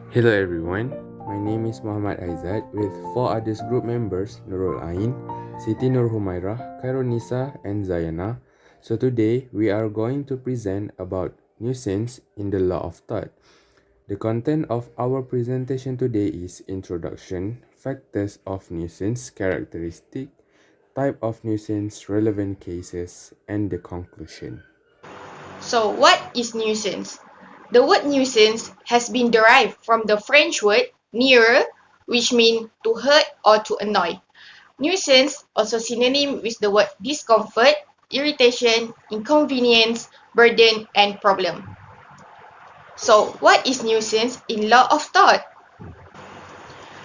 Hello everyone, my name is Muhammad Aizad with 4 other group members Nurul, Siti Humaira, Khairunnisha and Zayana. So today we are going to present about nuisance in the law of thought. The content of our presentation today is introduction, factors of nuisance, characteristic, type of nuisance, relevant cases, and the conclusion. So, what is nuisance? The word nuisance has been derived from the French word nuire, which means to hurt or to annoy. Nuisance also synonym with the word discomfort, irritation, inconvenience, burden, and problem. So, what is nuisance in law of thought?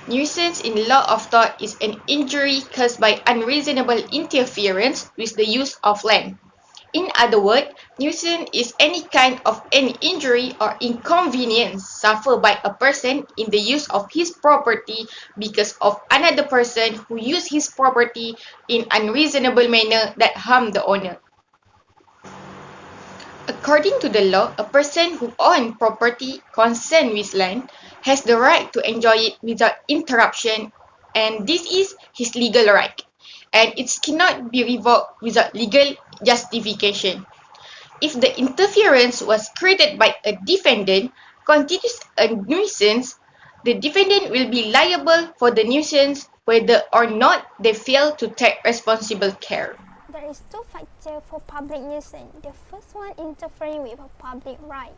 Nuisance in law of thought is an injury caused by unreasonable interference with the use of land. In other words, nuisance is any kind of any injury or inconvenience suffered by a person in the use of his property because of another person who used his property in unreasonable manner that harm the owner. According to the law, a person who owns property concerned with land has the right to enjoy it without interruption, and this is his legal right, and it cannot be revoked without legal justification. If the interference was created by a defendant constitutes a nuisance, the defendant will be liable for the nuisance whether or not they fail to take responsible care. There is two factors for public nuisance. The first one, interfering with a public right.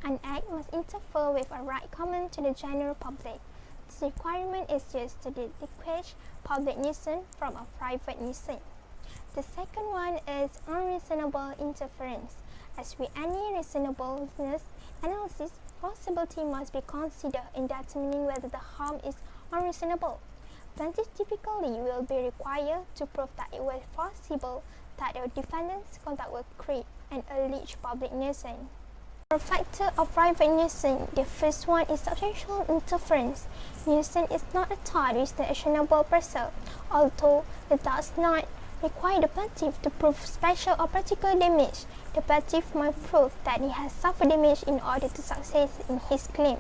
An act must interfere with a right common to the general public. This requirement is used to distinguish public nuisance from a private nuisance. The second one is unreasonable interference. As with any reasonableness analysis, plausibility must be considered in determining whether the harm is unreasonable. Plaintiffs typically will be required to prove that it was possible that the defendant's conduct will create an alleged public nuisance. For factor of private nuisance, the first one is substantial interference. Nuisance is not a tort with the actionable person, although it does not require the plaintiff to prove special or particular damage. The plaintiff must prove that he has suffered damage in order to succeed in his claim.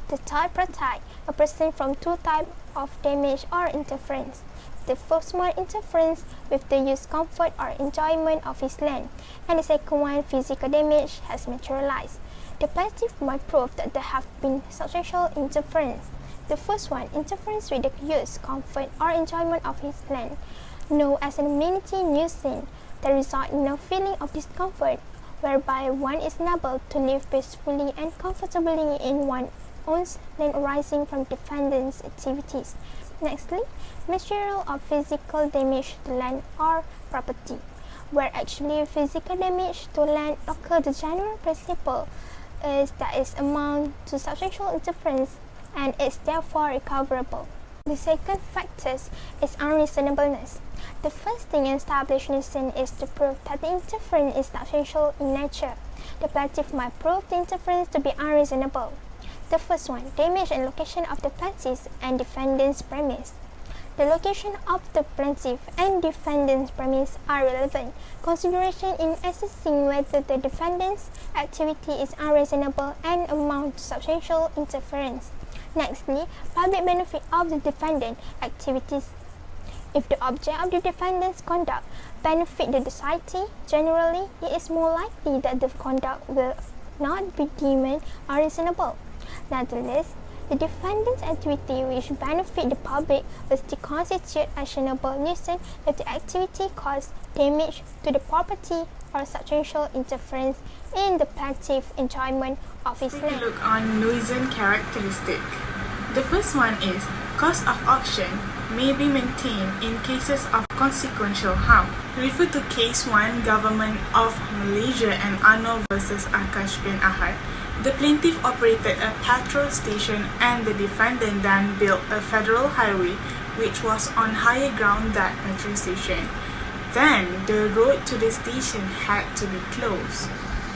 The tort protects a person from two types of damage or interference. The first one, interference with the use, comfort, or enjoyment of his land, and the second one, physical damage, has materialized. The plaintiff must prove that there have been substantial interference. The first one, interference with the use, comfort, or enjoyment of his land, known as an amenity nuisance, that result in a feeling of discomfort, whereby one is unable to live peacefully and comfortably in one's own land arising from defendant's activities. Nextly, material or physical damage to land or property, where actually physical damage to land occurs. The general principle is that it amounts to substantial interference and is therefore recoverable. The second factor is unreasonableness. The first thing in established nuisance is to prove that the interference is substantial in nature. The plaintiff might prove the interference to be unreasonable. The first one, damage and location of the plaintiff and defendant's premise. The location of the plaintiff and defendant's premise are relevant consideration in assessing whether the defendant's activity is unreasonable and amount to substantial interference. Nextly, public benefit of the defendant activities. If the object of the defendant's conduct benefit the society generally, it is more likely that the conduct will not be deemed unreasonable. Nonetheless, the defendant's activity which benefit the public will still constitute actionable nuisance if the activity causes damage to the property or substantial interference in the plaintiff's enjoyment of his land. Take a look on nuisance characteristic. The first one is cost of action may be maintained in cases of consequential harm. Refer to Case 1, Government of Malaysia and Anwar versus Akash bin Ahad. The plaintiff operated a petrol station and the defendant then built a federal highway which was on higher ground than that petrol station. Then, the road to the station had to be closed.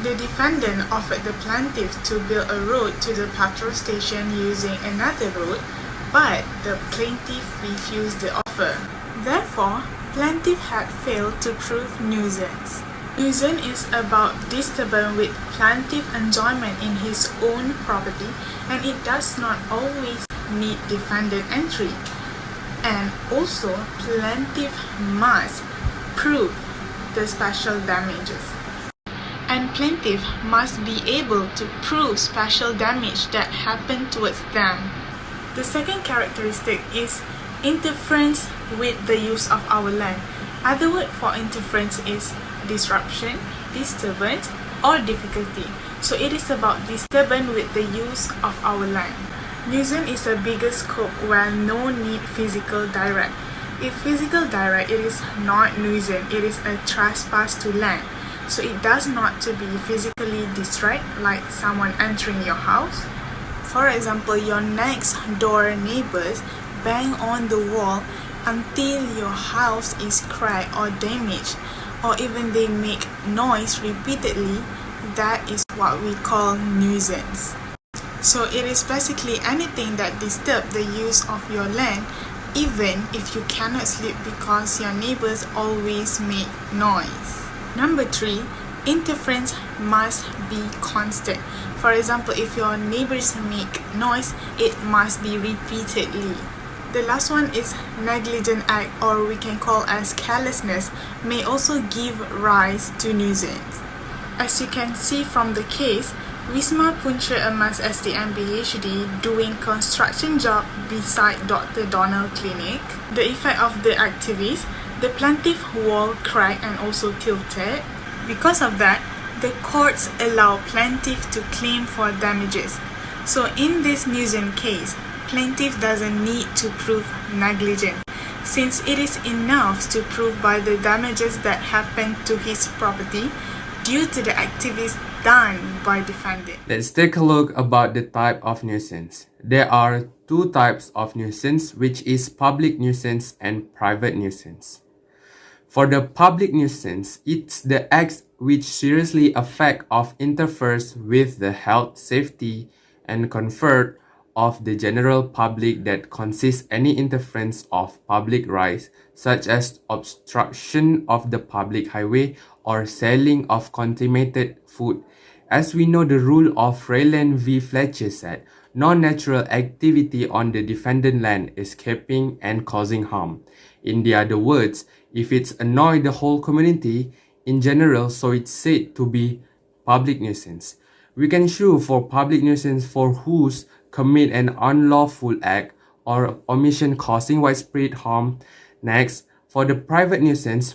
The defendant offered the plaintiff to build a road to the petrol station using another road, but the plaintiff refused the offer. Therefore, plaintiff had failed to prove nuisance. Nuisance is about disturbance with plaintiff enjoyment in his own property, and it does not always need defendant entry. And also, plaintiff must prove the special damages. And plaintiff must be able to prove special damage that happened towards them. The second characteristic is interference with the use of our land. Other word for interference is disruption, disturbance, or difficulty. So it is about disturbance with the use of our land. Nuisance is a bigger scope where no need physical direct. If physical direct, it is not nuisance, it is a trespass to land. So it does not to be physically distract like someone entering your house. For example, your next door neighbors bang on the wall until your house is cracked or damaged, or even they make noise repeatedly. That is what we call nuisance. So it is basically anything that disturbs the use of your land, even if you cannot sleep because your neighbors always make noise. Number 3, interference must be constant. For example, if your neighbors make noise, it must be repeatedly. The last one is negligent act, or we can call as carelessness, may also give rise to nuisance. As you can see from the case, Wisma Punca Emas STM PhD doing construction job beside Dr. Donald Clinic. The effect of the activist, the plaintiff wall cracked and also tilted. Because of that, the courts allow plaintiff to claim for damages. So in this nuisance case, plaintiff doesn't need to prove negligence, since it is enough to prove by the damages that happened to his property due to the activities done by defendant. Let's take a look about the type of nuisance. There are two types of nuisance, which is public nuisance and private nuisance. For the public nuisance, it's the acts which seriously affect or interferes with the health, safety, and comfort of the general public that consists any interference of public rights, such as obstruction of the public highway or selling of contaminated food. As we know, the rule of Rayland v. Fletcher said, no natural activity on the defendant land escaping and causing harm. In the other words, if it's annoy the whole community in general, so it's said to be public nuisance. We can sue for public nuisance for whose commit an unlawful act or omission causing widespread harm. Next, for the private nuisance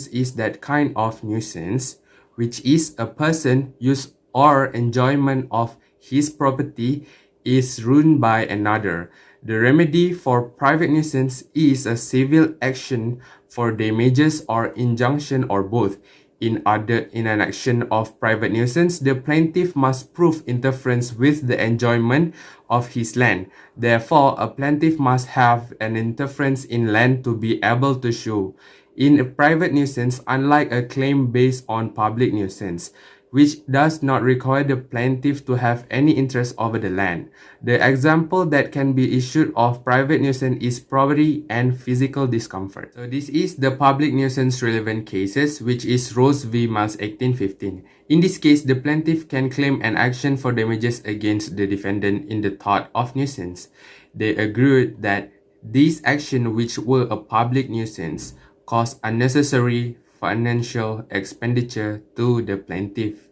is that kind of nuisance which is a person use or enjoyment of his property is ruined by another. The remedy for private nuisance is a civil action for damages or injunction or both. In an action of private nuisance, the plaintiff must prove interference with the enjoyment of his land. Therefore, a plaintiff must have an interference in land to be able to sue. In a private nuisance, unlike a claim based on public nuisance, which does not require the plaintiff to have any interest over the land. The example that can be issued of private nuisance is property and physical discomfort. So this is the public nuisance relevant cases, which is Rose v. Mas 1815. In this case, the plaintiff can claim an action for damages against the defendant in the tort of nuisance. They agreed that these actions, which were a public nuisance, caused unnecessary financial expenditure to the plaintiff.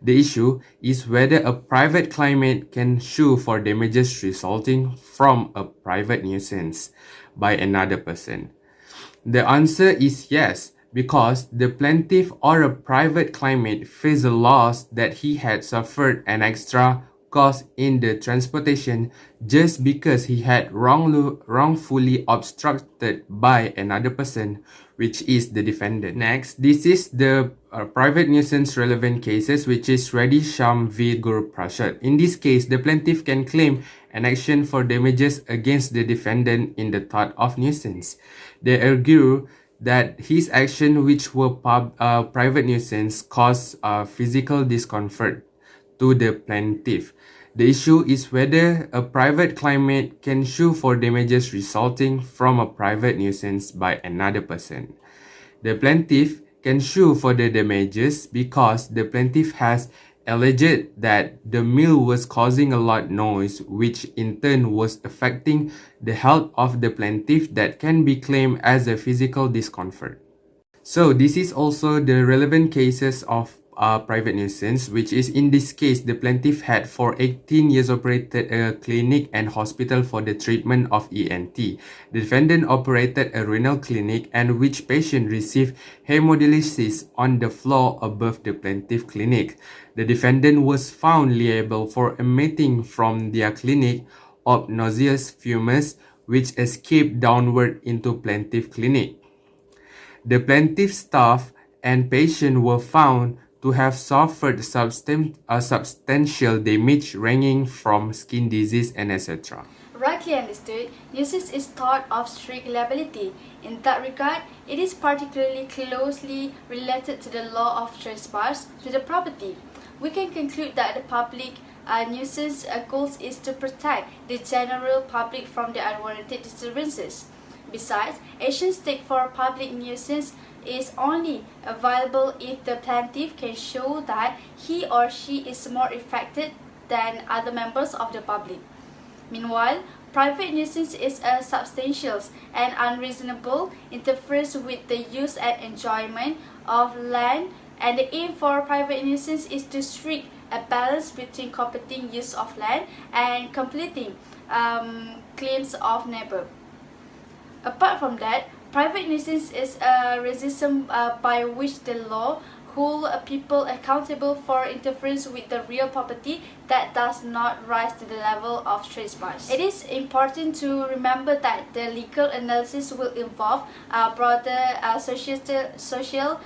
The issue is whether a private claimant can sue for damages resulting from a private nuisance by another person. The answer is yes, because the plaintiff or a private claimant faced a loss that he had suffered an extra cost in the transportation just because he had wrongfully obstructed by another person, which is the defendant. Next, this is the private nuisance relevant cases, which is Reddy Sham v. Guru Prasad. In this case, the plaintiff can claim an action for damages against the defendant in the tort of nuisance. They argue that his action, which were private nuisance, caused physical discomfort to the plaintiff. The issue is whether a private claimant can sue for damages resulting from a private nuisance by another person. The plaintiff can sue for the damages because the plaintiff has alleged that the mill was causing a loud noise, which in turn was affecting the health of the plaintiff that can be claimed as a physical discomfort. So this is also the relevant cases of private nuisance, which is in this case the plaintiff had for 18 years operated a clinic and hospital for the treatment of ENT. The defendant operated a renal clinic and which patient received hemodialysis on the floor above the plaintiff clinic. The defendant was found liable for emitting from their clinic obnoxious fumes which escaped downward into plaintiff clinic. The plaintiff staff and patient were found to have suffered substantial damage ranging from skin disease and etc. Rightly understood, nuisance is thought of strict liability. In that regard, it is particularly closely related to the law of trespass to the property. We can conclude that the public nuisance goals is to protect the general public from the unwarranted disturbances. Besides, actions taken for public nuisance is only viable if the plaintiff can show that he or she is more affected than other members of the public. Meanwhile, private nuisance is a substantial and unreasonable interference with the use and enjoyment of land, and the aim for private nuisance is to strike a balance between competing use of land and completing claims of neighbor. Apart from that, private nuisance is a resistance by which the law holds people accountable for interference with the real property that does not rise to the level of trespass. It is important to remember that the legal analysis will involve broader social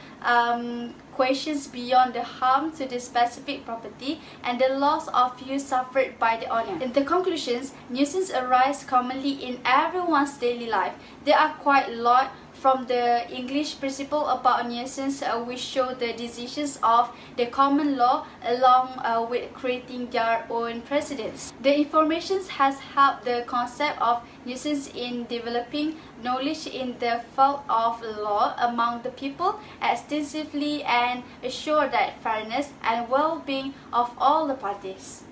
questions beyond the harm to the specific property and the loss of use suffered by the owner. In the conclusions, nuisance arise commonly in everyone's daily life. There are quite a lot from the English principle about nuisance which show the decisions of the common law along with creating their own precedents. The information has helped the concept of nuisance in developing knowledge in the field of law among the people extensively and assure that fairness and well-being of all the parties.